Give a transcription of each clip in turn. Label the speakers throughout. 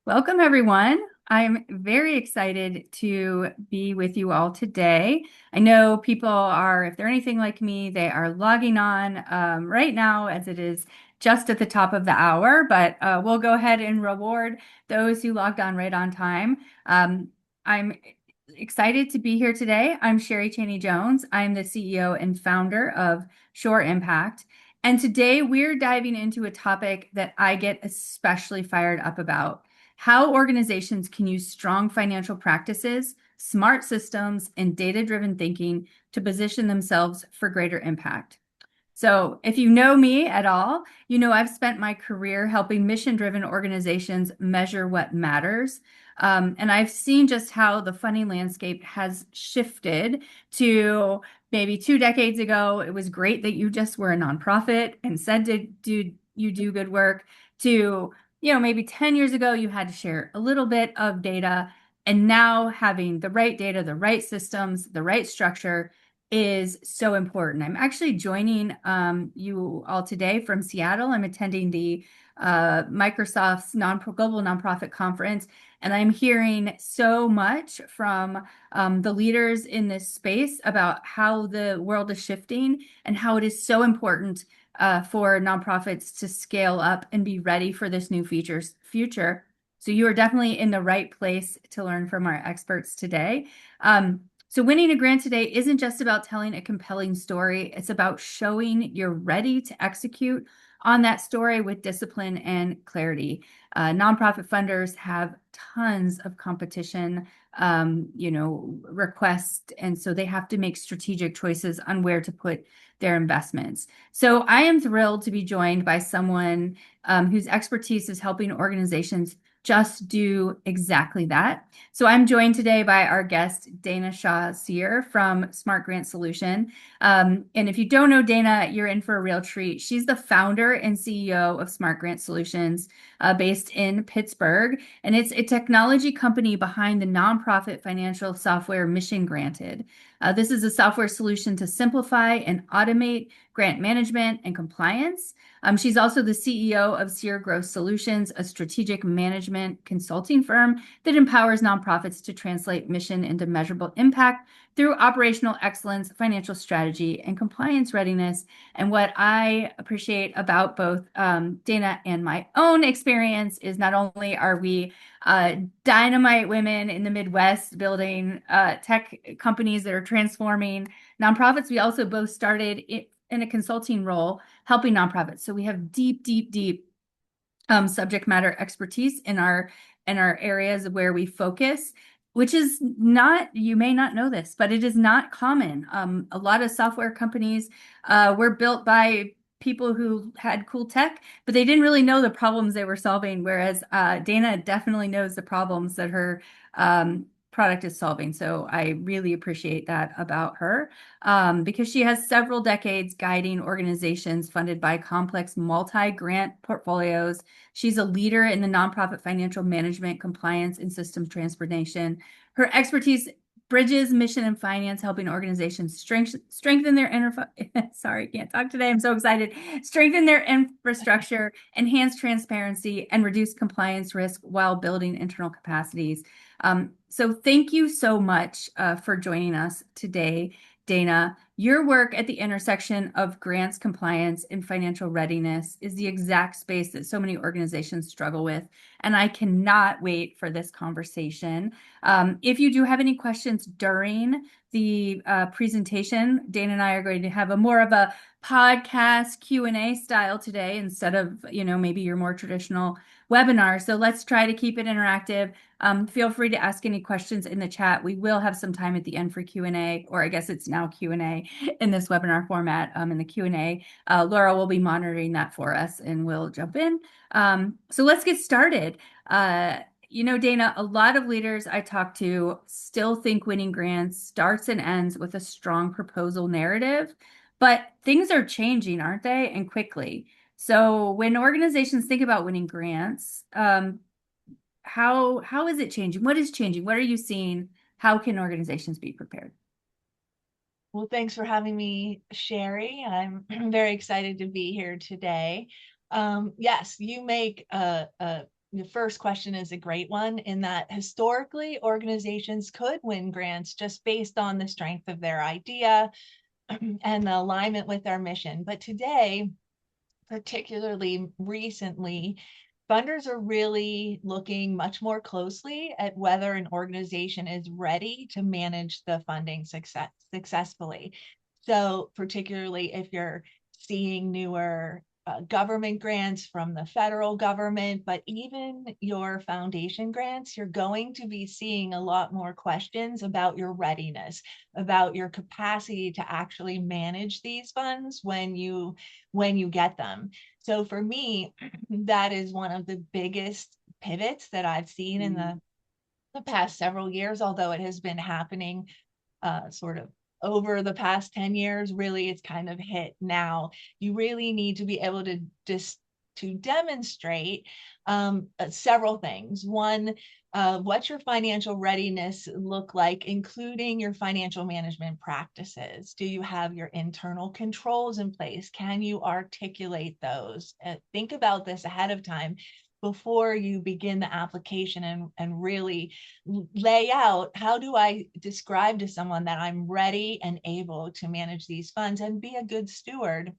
Speaker 1: Welcome, everyone. I'm very excited to be with you all today. I know people are, if they're anything like me, they are logging on right now as it is just at the top of the hour, but we'll go ahead and reward those who logged on right on time. I'm excited to be here today. I'm Sheri Chaney Jones. I'm the CEO and founder of SureImpact. And today we're diving into a topic that I get especially fired up about: how organizations can use strong financial practices, smart systems, and data-driven thinking to position themselves for greater impact. So, if you know me at all, you know I've spent my career helping mission-driven organizations measure what matters. And I've seen just how the funding landscape has shifted to maybe 2 decades ago. It was great that you just were a nonprofit and said to do good work, to maybe 10 years ago, you had to share a little bit of data. And now having the right data, the right systems, the right structure is so important. I'm actually joining you all today from Seattle. I'm attending the Microsoft's global nonprofit conference, and I'm hearing so much from the leaders in this space about how the world is shifting and how it is so important for nonprofits to scale up and be ready for this new future. So you are definitely in the right place to learn from our experts today. So winning a grant today isn't just about telling a compelling story. It's about showing you're ready to execute on that story with discipline and clarity. Nonprofit funders have tons of competition, requests, and so they have to make strategic choices on where to put their investments. So I am thrilled to be joined by someone whose expertise is helping organizations just do exactly that. So I'm joined today by our guest, Dayna Sear from Smart Grant Solution. And if you don't know Dayna, you're in for a real treat. She's the founder and CEO of Smart Grant Solutions, based in Pittsburgh. And it's a technology company behind the nonprofit financial software Mission Granted. This is a software solution to simplify and automate grant management and compliance. She's also the CEO of Sear Growth Solutions, a strategic management consulting firm that empowers nonprofits to translate mission into measurable impact through operational excellence, financial strategy, and compliance readiness. And what I appreciate about both Dayna and my own experience is not only are we dynamite women in the Midwest building tech companies that are transforming nonprofits, we also both started in a consulting role helping nonprofits. So we have deep subject matter expertise in our areas where we focus, which is not, you may not know this, but it is not common. A lot of software companies were built by people who had cool tech, but they didn't really know the problems they were solving, whereas Dayna definitely knows the problems that her product is solving. So I really appreciate that about her, because she has several decades guiding organizations funded by complex multi-grant portfolios. She's a leader in the nonprofit financial management, compliance, and systems transformation. Her expertise bridges mission and finance, helping organizations strengthen their sorry, can't talk today. I'm so excited. Strengthen their infrastructure, enhance transparency, and reduce compliance risk while building internal capacities. So thank you so much for joining us today, Dayna. Your work at the intersection of grants, compliance, and financial readiness is the exact space that so many organizations struggle with, and I cannot wait for this conversation. If you do have any questions during the presentation, Dayna and I are going to have more of a podcast Q&A style today instead of, maybe your more traditional webinar. So let's try to keep it interactive. Feel free to ask any questions in the chat. We will have some time at the end for Q&A, or I guess it's now Q&A in this webinar format. In the Q&A, Laura will be monitoring that for us, and we'll jump in. So let's get started. Dayna, a lot of leaders I talk to still think winning grants starts and ends with a strong proposal narrative, but things are changing, aren't they? And quickly. So when organizations think about winning grants, how is it changing? What is changing? What are you seeing? How can organizations be prepared?
Speaker 2: Well, thanks for having me, Sheri. I'm very excited to be here today. Yes, you make a the first question is a great one, in that historically organizations could win grants just based on the strength of their idea and the alignment with their mission. But today, particularly recently, funders are really looking much more closely at whether an organization is ready to manage the funding successfully. So particularly if you're seeing newer government grants from the federal government, but even your foundation grants, you're going to be seeing a lot more questions about your readiness, about your capacity to actually manage these funds when you get them. So for me, that is one of the biggest pivots that I've seen in the past several years, although it has been happening sort of over the past 10 years. Really, it's kind of hit now. You really need to be able to demonstrate several things. One, what's your financial readiness look like, including your financial management practices? Do you have your internal controls in place? Can you articulate those? Think about this ahead of time before you begin the application, and really lay out, how do I describe to someone that I'm ready and able to manage these funds and be a good steward?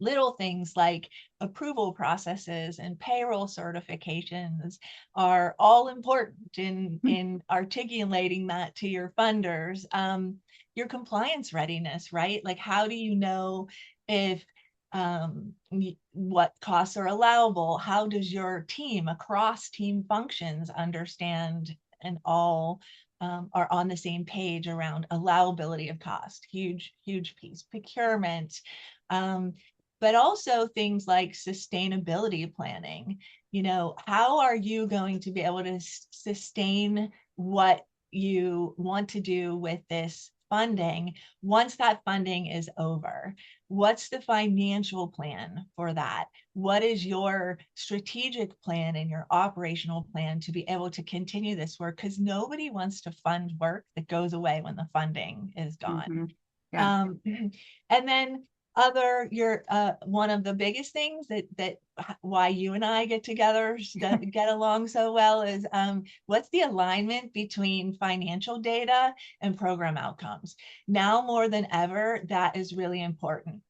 Speaker 2: Little things like approval processes and payroll certifications are all important in articulating that to your funders. Your compliance readiness, right? Like, how do you know if what costs are allowable? How does your team across team functions understand and all are on the same page around allowability of cost? Huge piece. Procurement, but also things like sustainability planning. How are you going to be able to sustain what you want to do with this funding once that funding is over? What's the financial plan for that? What is your strategic plan and your operational plan to be able to continue this work? Because nobody wants to fund work that goes away when the funding is gone.
Speaker 1: Yeah.
Speaker 2: And then your one of the biggest things that why you and I get together, get along so well, is what's the alignment between financial data and program outcomes? Now more than ever, that is really important.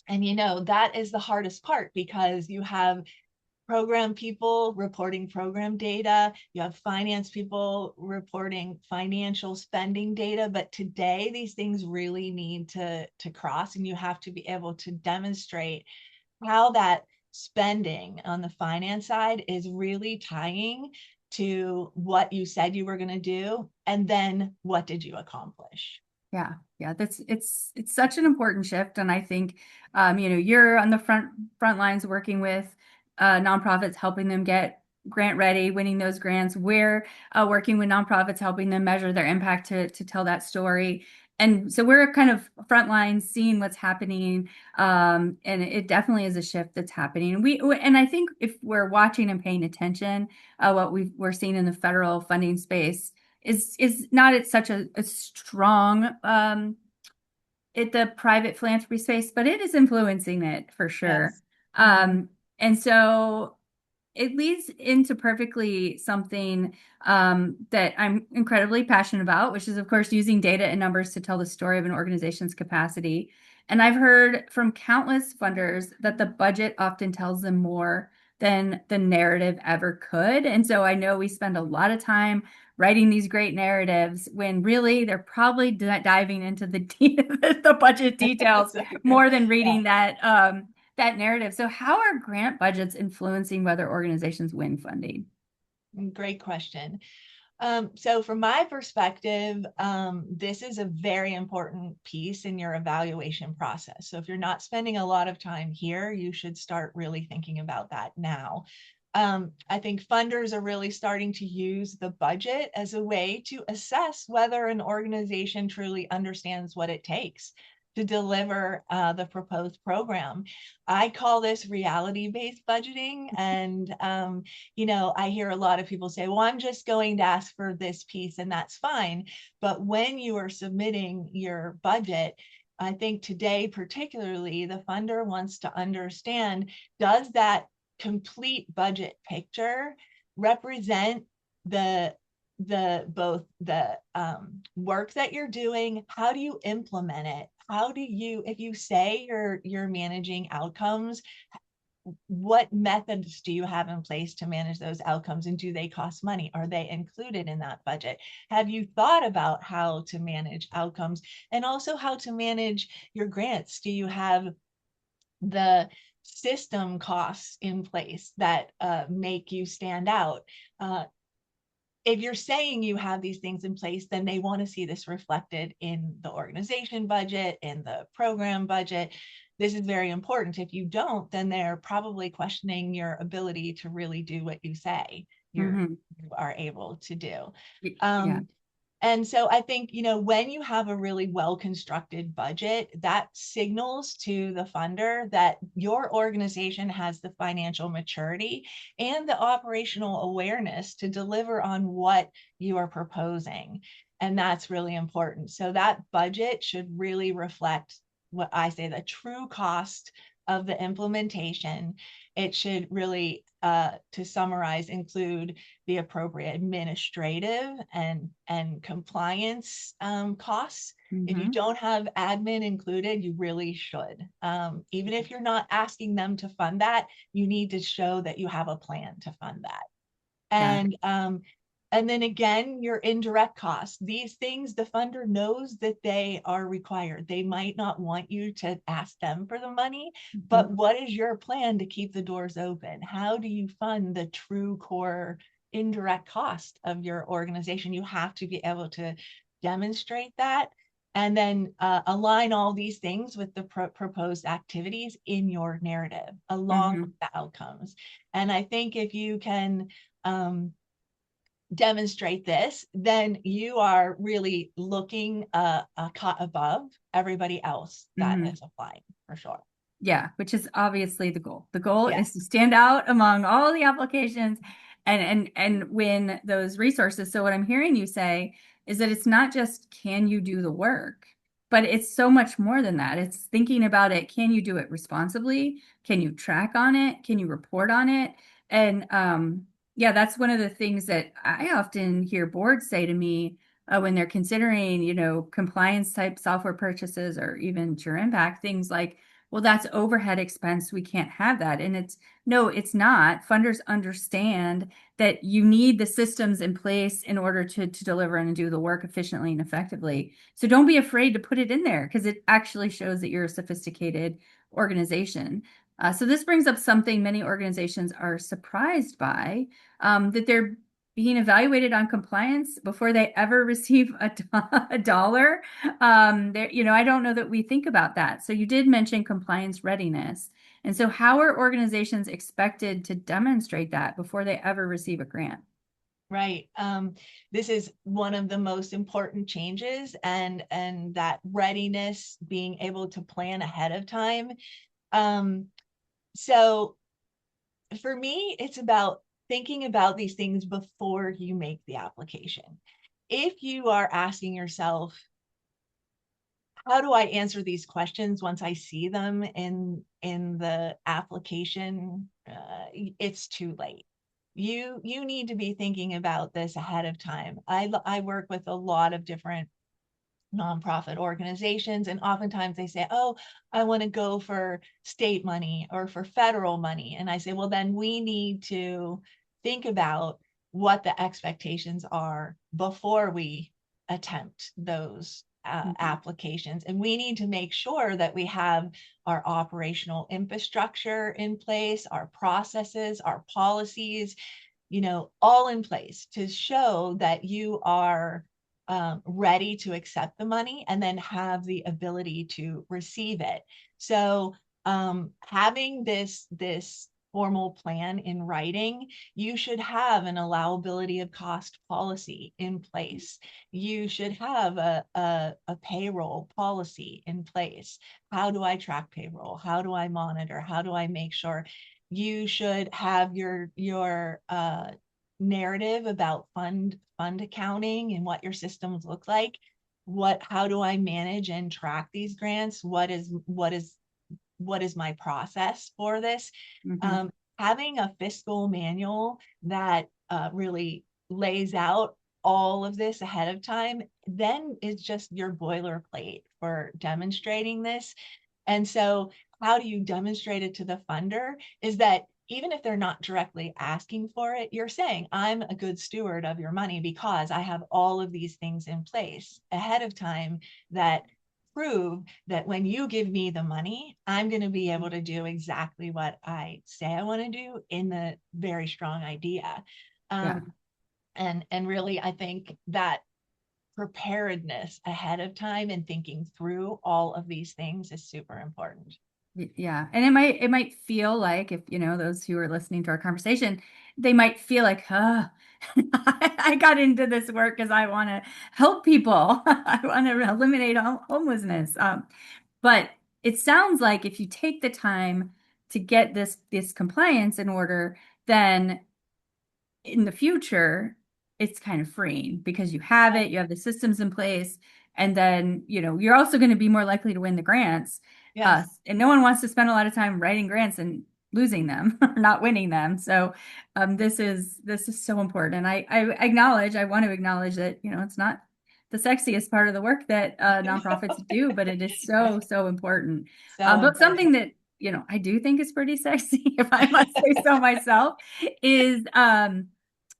Speaker 2: And that is the hardest part, because you have program people reporting program data, you have finance people reporting financial spending data, but today these things really need to cross, and you have to be able to demonstrate how that spending on the finance side is really tying to what you said you were going to do, and then what did you accomplish.
Speaker 1: Yeah, it's such an important shift, and I think you're on the front lines working with nonprofits, helping them get grant ready, winning those grants. We're working with nonprofits, helping them measure their impact to tell that story. And so we're kind of front lines, seeing what's happening, and it definitely is a shift that's happening. And I think if we're watching and paying attention, what we're seeing in the federal funding space is not at such a strong at the private philanthropy space, but it is influencing it for sure.
Speaker 2: Yes.
Speaker 1: And so it leads into perfectly something that I'm incredibly passionate about, which is, of course, using data and numbers to tell the story of an organization's capacity. And I've heard from countless funders that the budget often tells them more than the narrative ever could. And so I know we spend a lot of time writing these great narratives when really they're probably diving into the budget details more than reading that narrative. So how are grant budgets influencing whether organizations win funding?
Speaker 2: Great question. So from my perspective, this is a very important piece in your evaluation process. So if you're not spending a lot of time here, you should start really thinking about that now. I think funders are really starting to use the budget as a way to assess whether an organization truly understands what it takes to deliver the proposed program. I call this reality-based budgeting. And, I hear a lot of people say, well, I'm just going to ask for this piece, and that's fine. But when you are submitting your budget, I think today, particularly, the funder wants to understand, does that complete budget picture represent the both the work that you're doing, how do you implement it, how do you, if you say you're managing outcomes, what methods do you have in place to manage those outcomes, and do they cost money? Are they included in that budget? Have you thought about how to manage outcomes, and also how to manage your grants? Do you have the system costs in place that make you stand out? If you're saying you have these things in place, then they want to see this reflected in the organization budget, in the program budget. This is very important. If you don't, then they're probably questioning your ability to really do what you say you are able to do.
Speaker 1: Yeah.
Speaker 2: And so I think, when you have a really well-constructed budget, that signals to the funder that your organization has the financial maturity and the operational awareness to deliver on what you are proposing. And that's really important. So that budget should really reflect what I say, the true cost of the implementation. It should really, to summarize, include the appropriate administrative and compliance costs. If you don't have admin included, you really should. Even if you're not asking them to fund that, you need to show that you have a plan to fund that. And then again, your indirect costs. These things, the funder knows that they are required. They might not want you to ask them for the money, but what is your plan to keep the doors open? How do you fund the true core indirect cost of your organization? You have to be able to demonstrate that, and then align all these things with the proposed activities in your narrative, along with the outcomes. And I think if you can demonstrate this, then you are really looking a cut above everybody else that is applying, for sure.
Speaker 1: Yeah, which is obviously the goal. The goal is to stand out among all the applications and win those resources. So what I'm hearing you say is that it's not just can you do the work, but it's so much more than that. It's thinking about it. Can you do it responsibly? Can you track on it? Can you report on it? And yeah, that's one of the things that I often hear boards say to me when they're considering, compliance type software purchases or even SureImpact, things like, well, that's overhead expense. We can't have that. And no, it's not. Funders understand that you need the systems in place in order to deliver and do the work efficiently and effectively. So don't be afraid to put it in there, because it actually shows that you're a sophisticated organization. So this brings up something many organizations are surprised by, that they're being evaluated on compliance before they ever receive a dollar. I don't know that we think about that. So you did mention compliance readiness. And so how are organizations expected to demonstrate that before they ever receive a grant?
Speaker 2: Right. This is one of the most important changes, and that readiness, being able to plan ahead of time. So for me, it's about thinking about these things before you make the application. If you are asking yourself, how do I answer these questions once I see them in the application, it's too late. You need to be thinking about this ahead of time. I work with a lot of different nonprofit organizations, and oftentimes they say, oh, I want to go for state money or for federal money. And I say, well, then we need to think about what the expectations are before we attempt those applications. And we need to make sure that we have our operational infrastructure in place, our processes, our policies, all in place to show that you are ready to accept the money and then have the ability to receive it. So having this formal plan in writing, you should have an allowability of cost policy in place. You should have a payroll policy in place. How do I track payroll? How do I monitor? How do I make sure? You should have your narrative about fund accounting and what your systems look like. How do I manage and track these grants? What is my process for this? having a fiscal manual that really lays out all of this ahead of time, then is just your boilerplate for demonstrating this. And so how do you demonstrate it to the funder is that even if they're not directly asking for it, you're saying, I'm a good steward of your money because I have all of these things in place ahead of time that prove that when you give me the money, I'm going to be able to do exactly what I say I want to do in the very strong idea.
Speaker 1: Yeah.
Speaker 2: And really, I think that preparedness ahead of time and thinking through all of these things is super important.
Speaker 1: Yeah. And it might feel like, if those who are listening to our conversation, they might feel like, I got into this work because I want to help people. I want to eliminate homelessness. But it sounds like if you take the time to get this compliance in order, then in the future, it's kind of freeing because you have the systems in place, and then, you're also going to be more likely to win the grants.
Speaker 2: Yes.
Speaker 1: And no one wants to spend a lot of time writing grants and losing them or not winning them. So this is so important. And I want to acknowledge that, it's not the sexiest part of the work that nonprofits do, but it is so, so important.
Speaker 2: So
Speaker 1: But
Speaker 2: important.
Speaker 1: something that, I do think is pretty sexy, if I must say so myself, is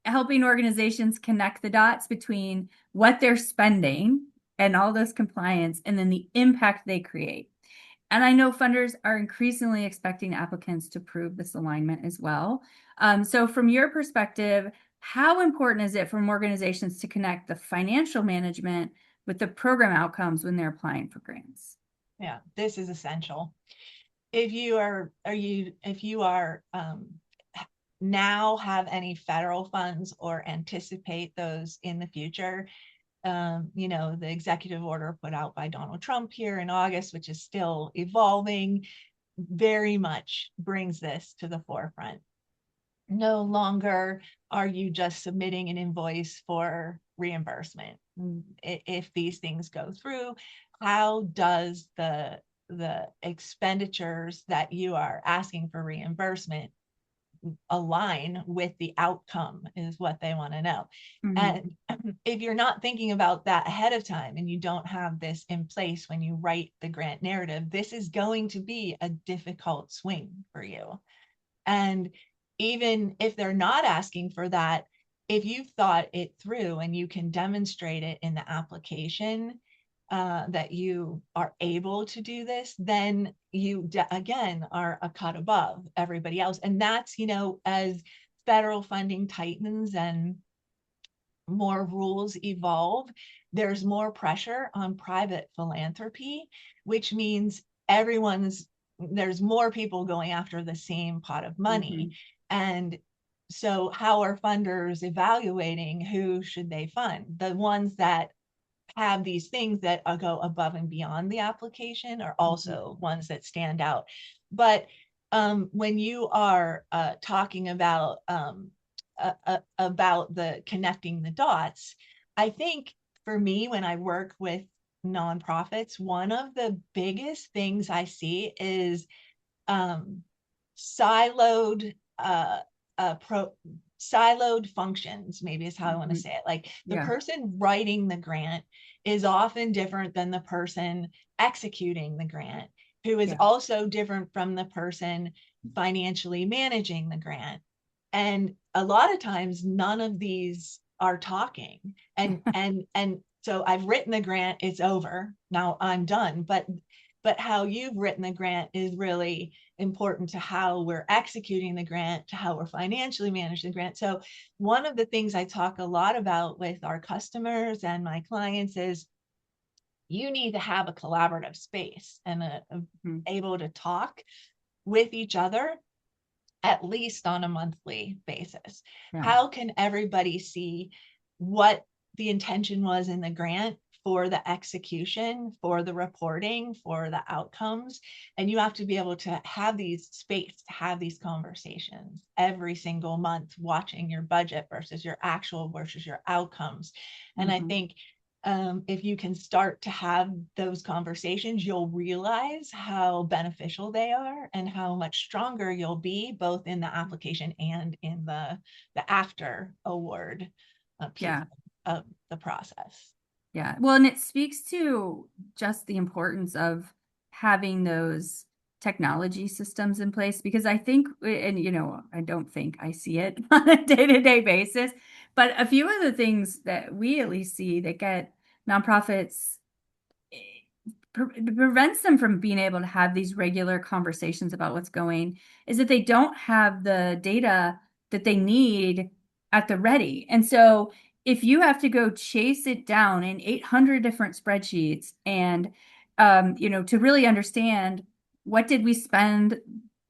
Speaker 1: helping organizations connect the dots between what they're spending and all those compliance and then the impact they create. And I know funders are increasingly expecting applicants to prove this alignment as well. So from your perspective, how important is it for organizations to connect the financial management with the program outcomes when they're applying for grants?
Speaker 2: Yeah, this is essential. If you are now have any federal funds or anticipate those in the future, the executive order put out by Donald Trump here in August, which is still evolving, very much brings this to the forefront. No longer are you just submitting an invoice for reimbursement. If these things go through, how does the expenditures that you are asking for reimbursement align with the outcome is what they want to know.
Speaker 1: Mhm.
Speaker 2: And if you're not thinking about that ahead of time and you don't have this in place when you write the grant narrative, this is going to be a difficult swing for you. And even if they're not asking for that, if you've thought it through and you can demonstrate it in the application, that you are able to do this, then you again are a cut above everybody else. And that's, as federal funding tightens and more rules evolve, there's more pressure on private philanthropy, which means there's more people going after the same pot of money.
Speaker 1: Mhm.
Speaker 2: And so how are funders evaluating who should they fund? The ones that have these things that go above and beyond the application are
Speaker 1: Mhm.
Speaker 2: also ones that stand out. But when you are talking about the connecting the dots, I think for me, when I work with nonprofits, one of the biggest things I see is um, siloed uh, siloed functions, maybe is how I want to
Speaker 1: Mhm.
Speaker 2: say it. Like the
Speaker 1: Yeah.
Speaker 2: person writing the grant is often different than the person executing the grant, who is
Speaker 1: Yeah.
Speaker 2: also different from the person financially managing the grant. And a lot of times none of these are talking. And so I've written the grant, it's over. Now I'm done. But how you've written the grant is really important to how we're executing the grant, to how we're financially managing the grant. So one of the things I talk a lot about with our customers and my clients is you need to have a collaborative space and
Speaker 1: Mhm.
Speaker 2: able to talk with each other at least on a monthly basis.
Speaker 1: Yeah.
Speaker 2: How can everybody see what the intention was in the grant for the execution, for the reporting, for the outcomes? And you have to be able to have these space to have these conversations every single month, watching your budget versus your actual versus your outcomes. And I
Speaker 1: Mhm.
Speaker 2: think if you can start to have those conversations, you'll realize how beneficial they are and how much stronger you'll be both in the application and in the after award piece
Speaker 1: Yeah.
Speaker 2: of the process.
Speaker 1: Yeah. Well, and it speaks to just the importance of having those technology systems in place because I think, and I don't think I see it on a day-to-day basis, but a few of the things that we at least see that get nonprofits prevents them from being able to have these regular conversations about what's going is that they don't have the data that they need at the ready. And so if you have to go chase it down in 800 different spreadsheets and to really understand what did we spend,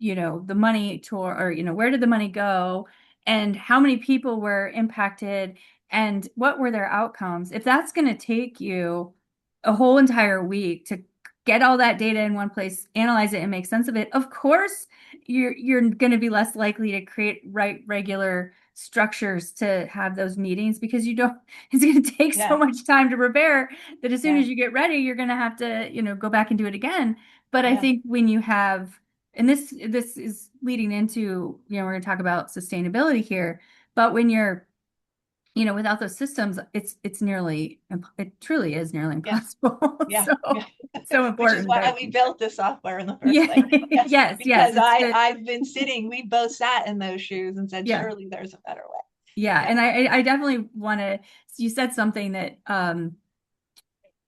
Speaker 1: the money to, or where did the money go and how many people were impacted and what were their outcomes, if that's going to take you a whole entire week to get all that data in one place, analyze it, and make sense of it, of course you're going to be less likely to create regular structures to have those meetings because you don't it's going to take so
Speaker 2: Yeah,
Speaker 1: much time to prepare that as soon
Speaker 2: yeah,
Speaker 1: as you get ready you're going to have to go back and do it again. But I
Speaker 2: yeah,
Speaker 1: think when you have, and this is leading into, we're going to talk about sustainability here, but when you're without those systems, it truly is nearly
Speaker 2: yeah,
Speaker 1: impossible.
Speaker 2: yeah,
Speaker 1: So
Speaker 2: yeah.
Speaker 1: it's so
Speaker 2: Which is
Speaker 1: important
Speaker 2: why
Speaker 1: that,
Speaker 2: we built the software in the first
Speaker 1: yeah,
Speaker 2: place. Yes,
Speaker 1: yes,
Speaker 2: because
Speaker 1: it's just,
Speaker 2: I've been sitting, we both sat in those shoes and said,
Speaker 1: yeah,
Speaker 2: surely there's a better way.
Speaker 1: yeah.
Speaker 2: Yeah,
Speaker 1: And I definitely want to, you said something that,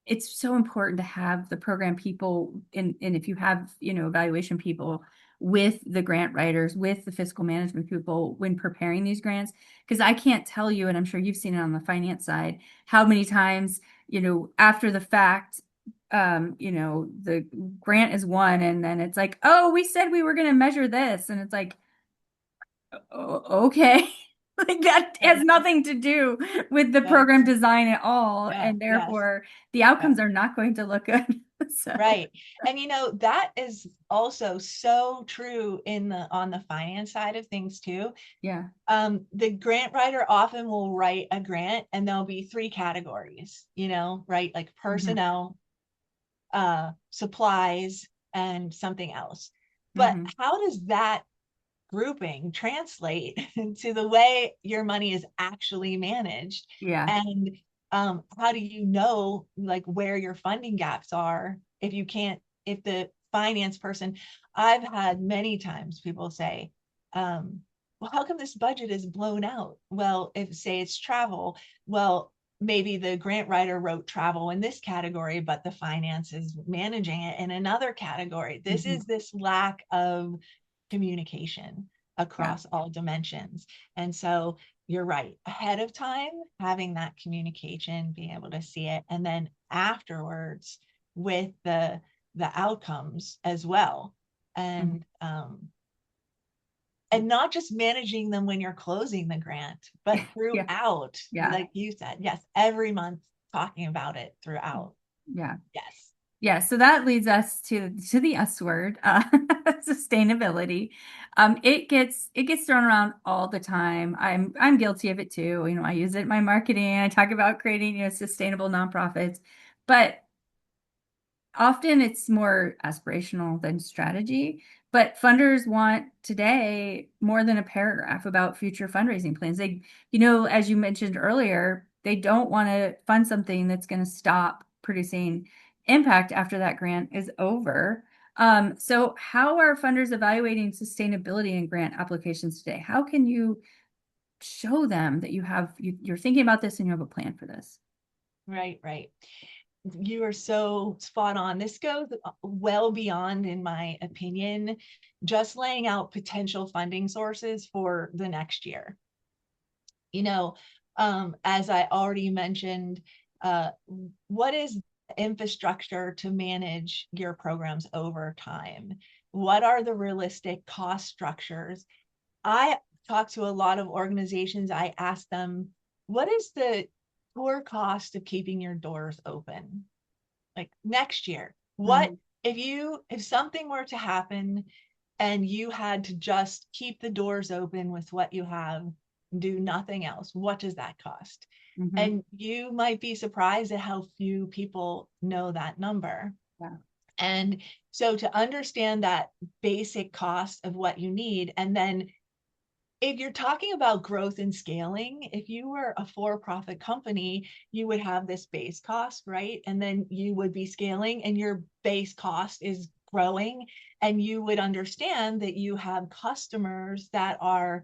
Speaker 1: it's so important to have the program people and if you have, evaluation people with the grant writers, with the fiscal management people when preparing these grants. Because I can't tell you, and I'm sure you've seen it on the finance side, how many times, after the fact, the grant is won and then it's like, oh, we said we were going to measure this. And it's like, okay. Like that has
Speaker 2: right.
Speaker 1: nothing to do with the
Speaker 2: Yeah,
Speaker 1: program design at all,
Speaker 2: yeah,
Speaker 1: and
Speaker 2: yes,
Speaker 1: therefore the
Speaker 2: yeah.
Speaker 1: outcomes are not going to look good. So,
Speaker 2: Right. And that is also so true in the on the finance side of things too.
Speaker 1: yeah.
Speaker 2: The grant writer often will write a grant and there'll be three categories, right? Like
Speaker 1: Hmm.
Speaker 2: personnel, supplies, and something else. But
Speaker 1: Hmm.
Speaker 2: how does that grouping translate to the way your money is actually managed?
Speaker 1: Yeah.
Speaker 2: And how do you know like where your funding gaps are if you can't, if the finance person, I've had many times people say, well, how come this budget is blown out? Well, if say it's travel, well, maybe the grant writer wrote travel in this category, but the finance is managing it in another category. This
Speaker 1: Hmm.
Speaker 2: is this lack of communication
Speaker 1: Yeah.
Speaker 2: across all dimensions. And so you're right, ahead of time, having that communication, being able to see it, and then afterwards with the outcomes as well.
Speaker 1: Mhm.
Speaker 2: And not just managing them when you're closing the grant, but
Speaker 1: Yeah.
Speaker 2: throughout,
Speaker 1: Yeah.
Speaker 2: like you said, yes, every month talking about it throughout.
Speaker 1: Yeah.
Speaker 2: Yes.
Speaker 1: Yeah, so that leads us to the S word, sustainability. It gets thrown around all the time. I'm guilty of it too. I use it in my marketing. I talk about creating, sustainable nonprofits, but often it's more aspirational than strategy. But funders want today more than a paragraph about future fundraising plans. As you mentioned earlier, they don't want to fund something that's going to stop producing impact after that grant is over. So how are funders evaluating sustainability in grant applications today? How can you show them that you're thinking about this and you have a plan for this?
Speaker 2: Right, right. You are so spot on. This goes well beyond, in my opinion, just laying out potential funding sources for the next year. You know, as I already mentioned, uh, what is infrastructure to manage your programs over time? What are the realistic cost structures? I talk to a lot of organizations. I ask them, what is the core cost of keeping your doors open? Like next year, what
Speaker 1: Mhm.
Speaker 2: if something were to happen and you had to just keep the doors open with what you have? do nothing else, what does that cost?
Speaker 1: Mhm.
Speaker 2: And you might be surprised at how few people know that number.
Speaker 1: Yeah.
Speaker 2: And so to understand that basic cost of what you need, and then if you're talking about growth and scaling, if you were a for-profit company, you would have this base cost, right? And then you would be scaling and your base cost is growing, and you would understand that you have customers that are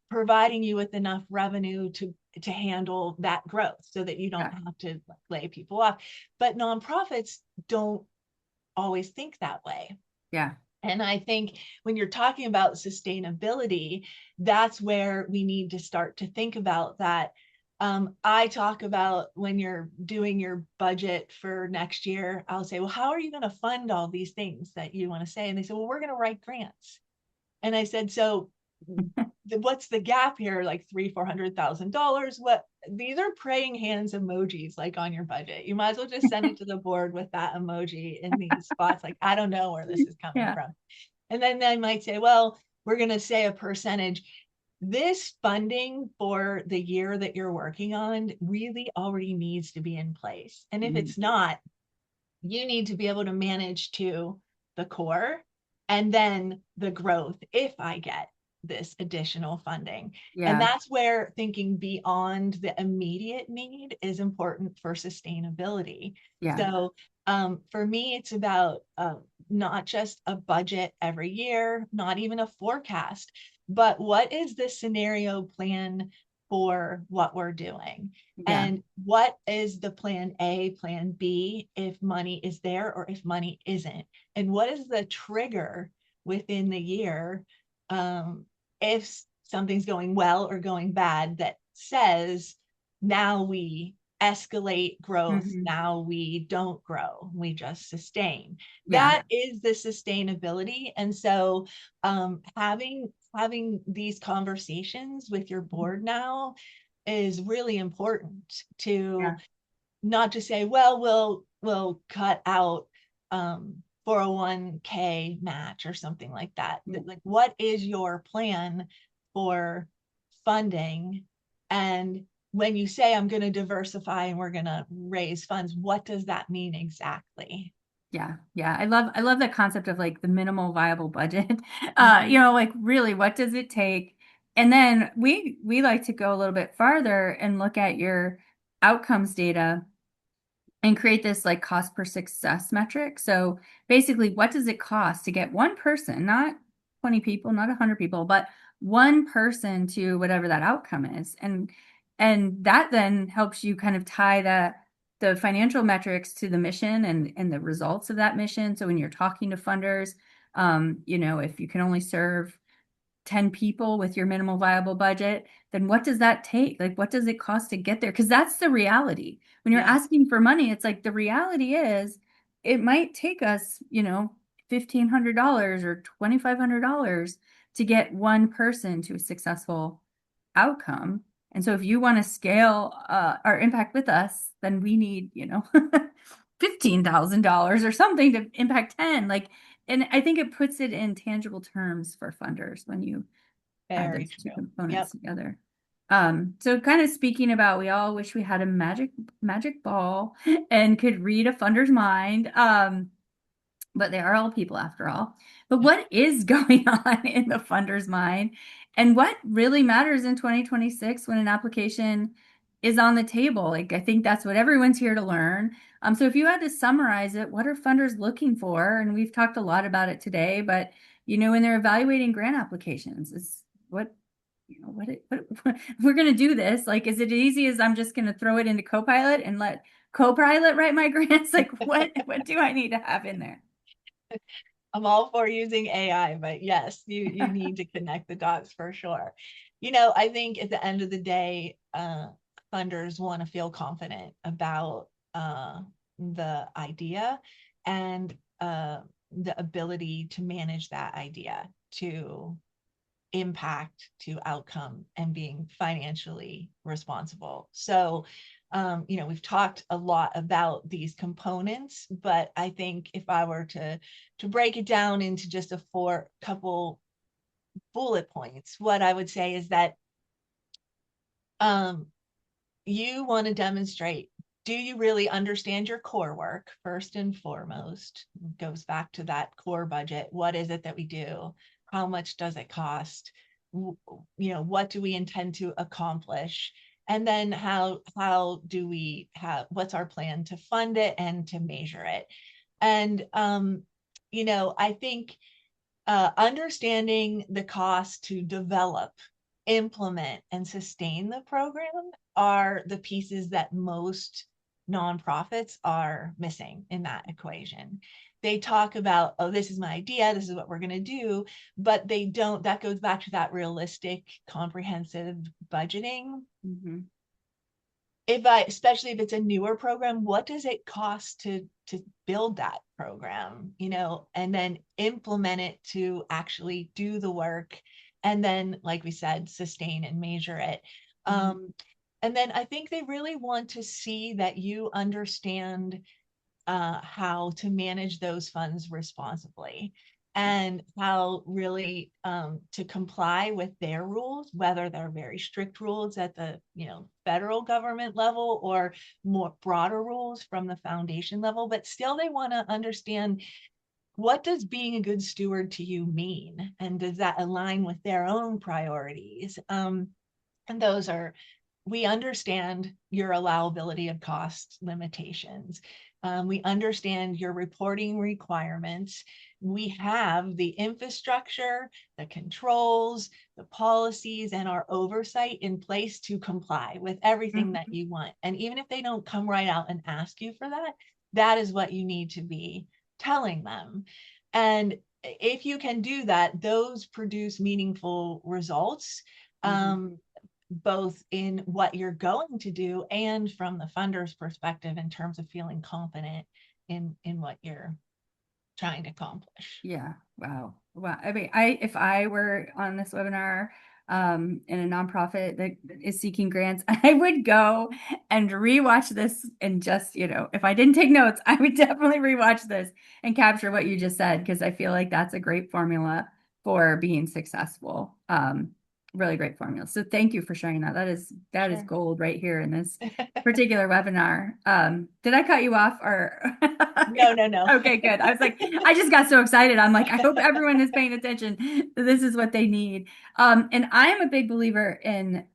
Speaker 2: providing you with enough revenue to handle that growth so that you don't
Speaker 1: Yeah.
Speaker 2: have to lay people off. But nonprofits don't always think that way.
Speaker 1: Yeah.
Speaker 2: And I think when you're talking about sustainability, that's where we need to start to think about that. I talk about when you're doing your budget for next year, I'll say, well, how are you going to fund all these things that you want to say? And they say, well, we're going to write grants. And I said, so what's the gap here? Like $300,000-400,000. What, these are praying hands emojis like on your budget. You might as well just send it to the board with that emoji in these spots. Like, I don't know where this is coming
Speaker 1: Yeah.
Speaker 2: from. And then they might say, well, we're going to say a percentage. This funding for the year that you're working on really already needs to be in place. And if
Speaker 1: Mhm.
Speaker 2: it's not, you need to be able to manage to the core and then the growth if I get this additional funding. And
Speaker 1: Yeah.
Speaker 2: that's where thinking beyond the immediate need is important for sustainability.
Speaker 1: Yeah.
Speaker 2: So for me, it's about not just a budget every year, not even a forecast, but what is the scenario plan for what we're doing?
Speaker 1: Yeah.
Speaker 2: And what is the plan A, plan B, if money is there or if money isn't? And what is the trigger within the year if something's going well or going bad that says now we escalate growth,
Speaker 1: Mhm.
Speaker 2: now we don't grow, we just sustain.
Speaker 1: Yeah.
Speaker 2: That is the sustainability. And so having these conversations with your board now is really important to
Speaker 1: Yeah.
Speaker 2: not just say, well, we'll cut out 401k match or something like that.
Speaker 1: Yeah.
Speaker 2: Like, what is your plan for funding? And when you say I'm going to diversify and we're going to raise funds, what does that mean exactly?
Speaker 1: Yeah, yeah. I love that concept of like the minimal viable budget.
Speaker 2: Mhm.
Speaker 1: Like really what does it take? And then we like to go a little bit farther and look at your outcomes data and create this like cost per success metric. So basically, what does it cost to get one person, not 20 people, not 100 people, but one person to whatever that outcome is? And that then helps you kind of tie the financial metrics to the mission and the results of that mission. So when you're talking to funders, if you can only serve 10 people with your minimal viable budget, then what does that take? Like, what does it cost to get there? Because that's the reality. When you're
Speaker 2: Yeah,
Speaker 1: asking for money, it's like the reality is it might take us, $1,500 or $2,500 to get one person to a successful outcome. And so if you want to scale our impact with us, then we need, $15,000 or something to impact 10. Like, and I think it puts it in tangible terms for funders when you add
Speaker 2: very
Speaker 1: those two
Speaker 2: true.
Speaker 1: components
Speaker 2: Yep.
Speaker 1: together. So kind of speaking about, we all wish we had a magic ball and could read a funder's mind. But they are all people after all. But what is going on in the funder's mind? And what really matters in 2026 when an application is on the table? Like, I think that's what everyone's here to learn. So if you had to summarize it, what are funders looking for? And we've talked a lot about it today, but when they're evaluating grant applications, is what we're going to do this. Like, is it easy as I'm just going to throw it into Copilot and let Copilot write my grants? Like, what do I need to have in there?
Speaker 2: I'm all for using AI, but yes, you need to connect the dots for sure. I think at the end of the day, funders want to feel confident about the idea and the ability to manage that idea to impact to outcome and being financially responsible. So, we've talked a lot about these components, but I think if I were to break it down into just a couple bullet points, what I would say is that Um, you want to demonstrate, do you really understand your core work first and foremost? Goes back to that core budget. What is it that we do? How much does it cost? What do we intend to accomplish? And then how do we have, what's our plan to fund it and to measure it? And I think understanding the cost to develop, implement, and sustain the program are the pieces that most nonprofits are missing in that equation. They talk about, oh, this is my idea, this is what we're going to do, but they don't, that goes back to that realistic, comprehensive budgeting.
Speaker 1: Mm-hmm.
Speaker 2: Especially if it's a newer program, what does it cost to build that program, and then implement it to actually do the work, and then, like we said, sustain and measure it.
Speaker 1: Mm-hmm.
Speaker 2: And then I think they really want to see that you understand how to manage those funds responsibly, and how really to comply with their rules, whether they're very strict rules at the federal government level or more broader rules from the foundation level. But still, they want to understand, what does being a good steward to you mean, and does that align with their own priorities? And those are, we understand your allowability of cost limitations. We understand your reporting requirements. We have the infrastructure, the controls, the policies, and our oversight in place to comply with everything that
Speaker 1: Mm-hmm.
Speaker 2: you want. And even if they don't come right out and ask you for that, that is what you need to be telling them. And if you can do that, those produce meaningful results.
Speaker 1: Mm-hmm.
Speaker 2: Both in what you're going to do and from the funder's perspective, in terms of feeling confident in what you're trying to accomplish.
Speaker 1: Yeah. Wow. Wow. I mean, if I were on this webinar in a nonprofit that is seeking grants, I would go and rewatch this and just, if I didn't take notes, I would definitely rewatch this and capture what you just said, because I feel like that's a great formula for being successful. Really great formula. So thank you for sharing that. That is
Speaker 2: Sure.
Speaker 1: gold right here in this particular webinar. Did I cut you off or?
Speaker 2: No, no, no.
Speaker 1: Okay, good. I was like, I just got so excited. I'm like, I hope everyone is paying attention. This is what they need. And I am a big believer in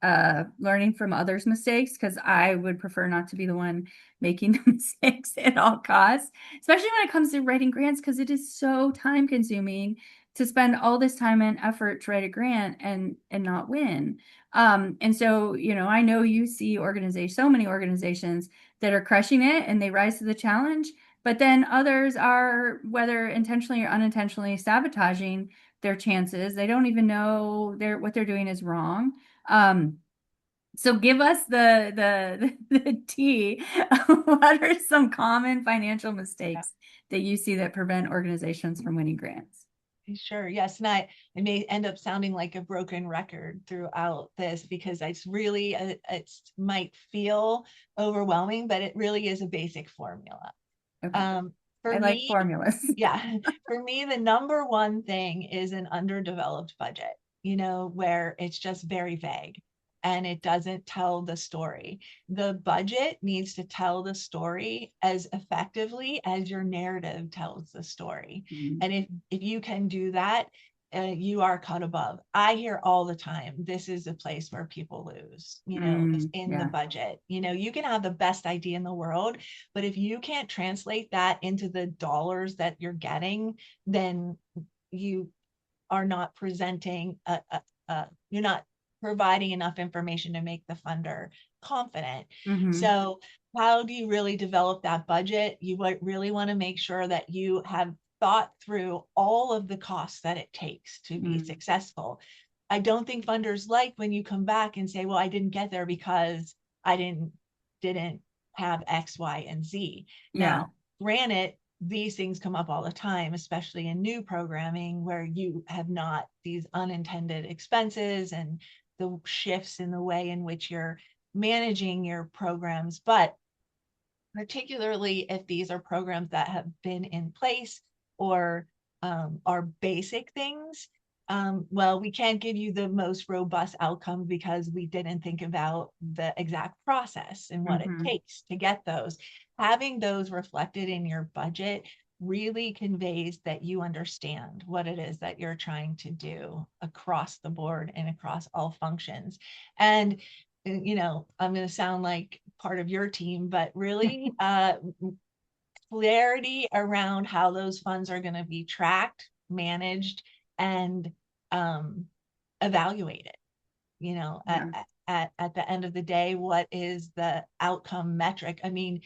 Speaker 1: learning from others' mistakes, because I would prefer not to be the one making the mistakes at all costs, especially when it comes to writing grants, because it is so time consuming to spend all this time and effort to write a grant and not win. And so, I know you see so many organizations that are crushing it and they rise to the challenge, but then others are, whether intentionally or unintentionally, sabotaging their chances. They don't even know what they're doing is wrong. So give us the tea. What are some common financial mistakes that you see that prevent organizations from winning grants?
Speaker 2: Sure. Yes. And I may end up sounding like a broken record throughout this, because it's really, it might feel overwhelming, but it really is a basic formula.
Speaker 1: Okay.
Speaker 2: Um, for
Speaker 1: I like
Speaker 2: me,
Speaker 1: formulas.
Speaker 2: yeah, for me, the number one thing is an underdeveloped budget, where it's just very vague and it doesn't tell the story. The budget needs to tell the story as effectively as your narrative tells the story.
Speaker 1: Mhm.
Speaker 2: And if you can do that, you are cut above. I hear all the time, this is a place where people lose, is in the
Speaker 1: Yeah.
Speaker 2: budget. You can have the best idea in the world, but if you can't translate that into the dollars that you're getting, then you are not presenting you're not providing enough information to make the funder confident.
Speaker 1: Hmm.
Speaker 2: So how do you really develop that budget? You really want to make sure that you have thought through all of the costs that it takes to be
Speaker 1: Mm.
Speaker 2: successful. I don't think funders like when you come back and say, well, I didn't get there because I didn't have X, Y, and Z.
Speaker 1: Yeah.
Speaker 2: Now, granted, these things come up all the time, especially in new programming where you have not these unintended expenses and the shifts in the way in which you're managing your programs. But particularly if these are programs that have been in place or are basic things, well, we can't give you the most robust outcome because we didn't think about the exact process and what it
Speaker 1: Mhm.
Speaker 2: takes to get those. Having those reflected in your budget really conveys that you understand what it is that you're trying to do across the board and across all functions. And, you know, I'm going to sound like part of your team, but really clarity around how those funds are going to be tracked, managed, and um, evaluated. You know,
Speaker 1: Yeah.
Speaker 2: at the end of the day, what is the outcome metric? I mean,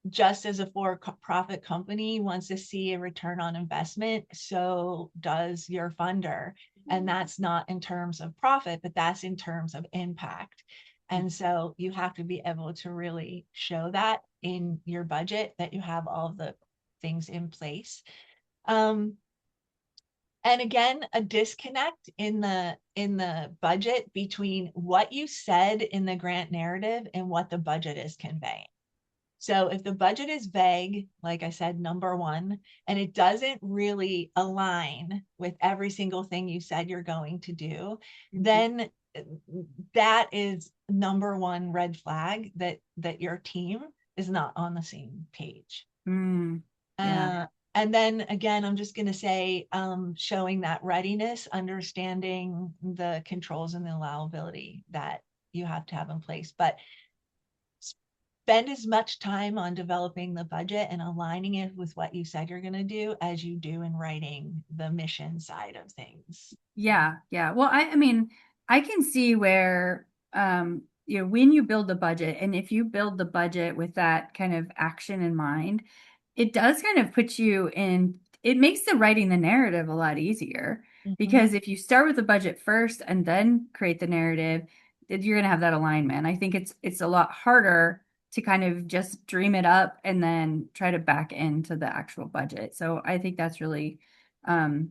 Speaker 2: just as a for-profit company wants to see a return on investment, so does your funder. And that's not in terms of profit, but that's in terms of impact. And so you have to be able to really show that in your budget, that you have all the things in place. Um, and again, a disconnect in the budget between what you said in the grant narrative and what the budget is conveying. So if the budget is vague, like I said, number one, and it doesn't really align with every single thing you said you're going to do, then that is number one red flag that your team is not on the same page.
Speaker 1: Mm. Yeah.
Speaker 2: And then again, I'm just going to say, showing that readiness, understanding the controls and the allowability that you have to have in place. But spend as much time on developing the budget and aligning it with what you said you're going to do as you do in writing the mission side of things.
Speaker 1: Yeah, yeah. Well, I mean, I can see where you know, when you build the budget, and if you build the budget with that kind of action in mind, it does kind of put you in, it makes the writing the narrative a lot easier.
Speaker 2: Mhm.
Speaker 1: Because if you start with the budget first and then create the narrative, you're gonna have that alignment. I think it's a lot harder to kind of just dream it up and then try to back into the actual budget. So I think that's really um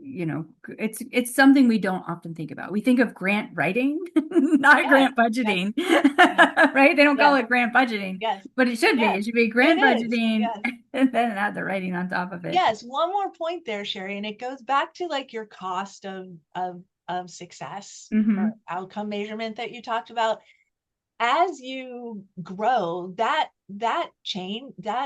Speaker 1: you know, it's something we don't often think about. We think of grant writing, not
Speaker 2: Yes,
Speaker 1: grant
Speaker 2: yes,
Speaker 1: budgeting,
Speaker 2: yes,
Speaker 1: right? They don't call
Speaker 2: yes,
Speaker 1: it grant budgeting,
Speaker 2: yes,
Speaker 1: but it should be.
Speaker 2: yes.
Speaker 1: It should be
Speaker 2: It
Speaker 1: grant
Speaker 2: is.
Speaker 1: budgeting
Speaker 2: Yes.
Speaker 1: and then add the writing on top of it.
Speaker 2: Yes. One more point there, Sheri, and it goes back to like your cost of success or
Speaker 1: Hmm.
Speaker 2: outcome measurement that you talked about. As you grow, that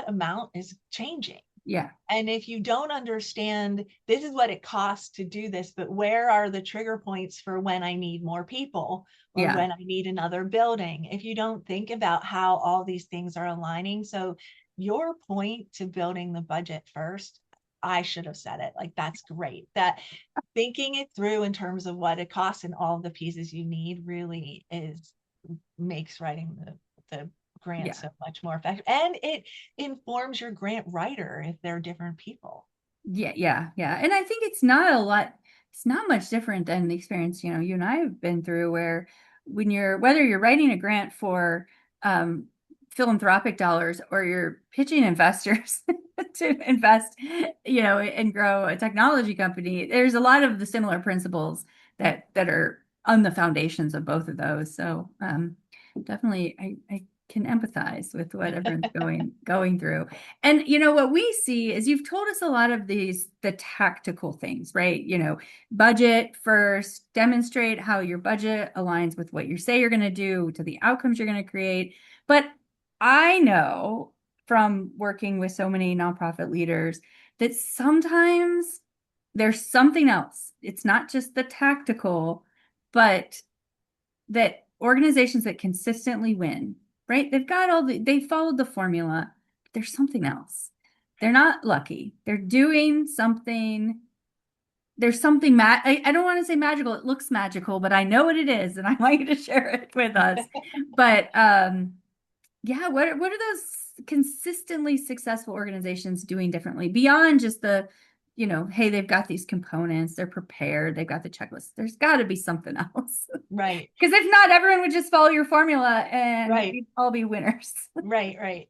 Speaker 2: amount is changing.
Speaker 1: Yeah,
Speaker 2: And if you don't understand, this is what it costs to do this, but where are the trigger points for when I need more people or
Speaker 1: yeah,
Speaker 2: when I need another building? If you don't think about how all these things are aligning. So your point to building the budget first, I should have said it. Like, that's great. That thinking it through in terms of what it costs and all the pieces you need really is makes writing the grant
Speaker 1: yeah.
Speaker 2: so much more effective. And it informs your grant writer if they're different people.
Speaker 1: Yeah, yeah, yeah. And I think it's not a lot, it's not much different than the experience, you know, you and I have been through where when you're, whether you're writing a grant for um, philanthropic dollars or you're pitching investors to invest, you know, and grow a technology company, there's a lot of the similar principles that are on the foundations of both of those. So definitely I can empathize with what everyone's going through. And you know what we see is you've told us a lot of the tactical things, right? You know, budget first, demonstrate how your budget aligns with what you say you're going to do, to the outcomes you're going to create. But I know from working with so many nonprofit leaders that sometimes there's something else. It's not just the tactical, but that organizations that consistently win, right? They've got they followed the formula. There's something else. They're not lucky. They're doing something. There's something I don't want to say magical. It looks magical, but I know what it is, and I want you to share it with us. But yeah, what are those consistently successful organizations doing differently beyond just the, you know, hey, they've got these components, they're prepared, they've got the checklist. There's got to be something else.
Speaker 2: Right,
Speaker 1: Because if not, everyone would just follow your formula and
Speaker 2: right,
Speaker 1: we'd all be winners.
Speaker 2: right, right.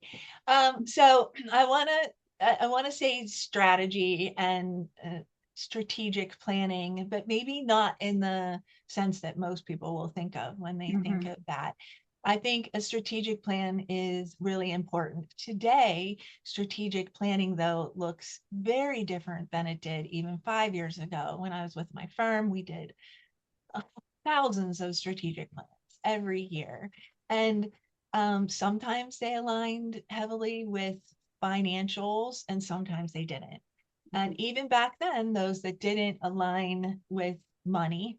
Speaker 2: So I want to say strategy and strategic planning, but maybe not in the sense that most people will think of when they think
Speaker 1: Mhm.
Speaker 2: of that. I think a strategic plan is really important. Today, strategic planning, though, looks very different than it did even 5 years ago. When I was with my firm, we did thousands of strategic plans every year. And sometimes they aligned heavily with financials and sometimes they didn't. And even back then, those that didn't align with money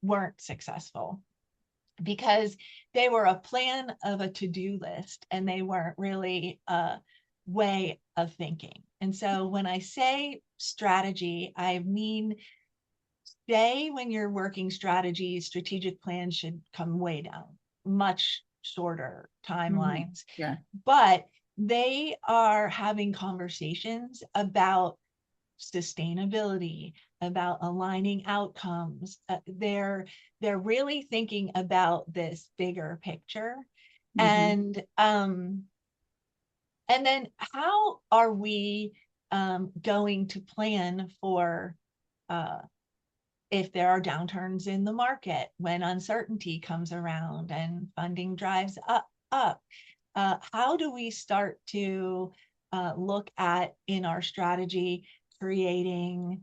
Speaker 2: weren't successful because they were a plan of a to-do list and they weren't really a way of thinking. And so when I say strategy, I mean, today when you're working strategies, strategic plans should come way down, much shorter timelines.
Speaker 1: Yeah.
Speaker 2: But they are having conversations about sustainability, about aligning outcomes. They're really thinking about this bigger picture.
Speaker 1: Mm-hmm.
Speaker 2: And then how are we going to plan for if there are downturns in the market, when uncertainty comes around and funding drives up, how do we start to look at in our strategy creating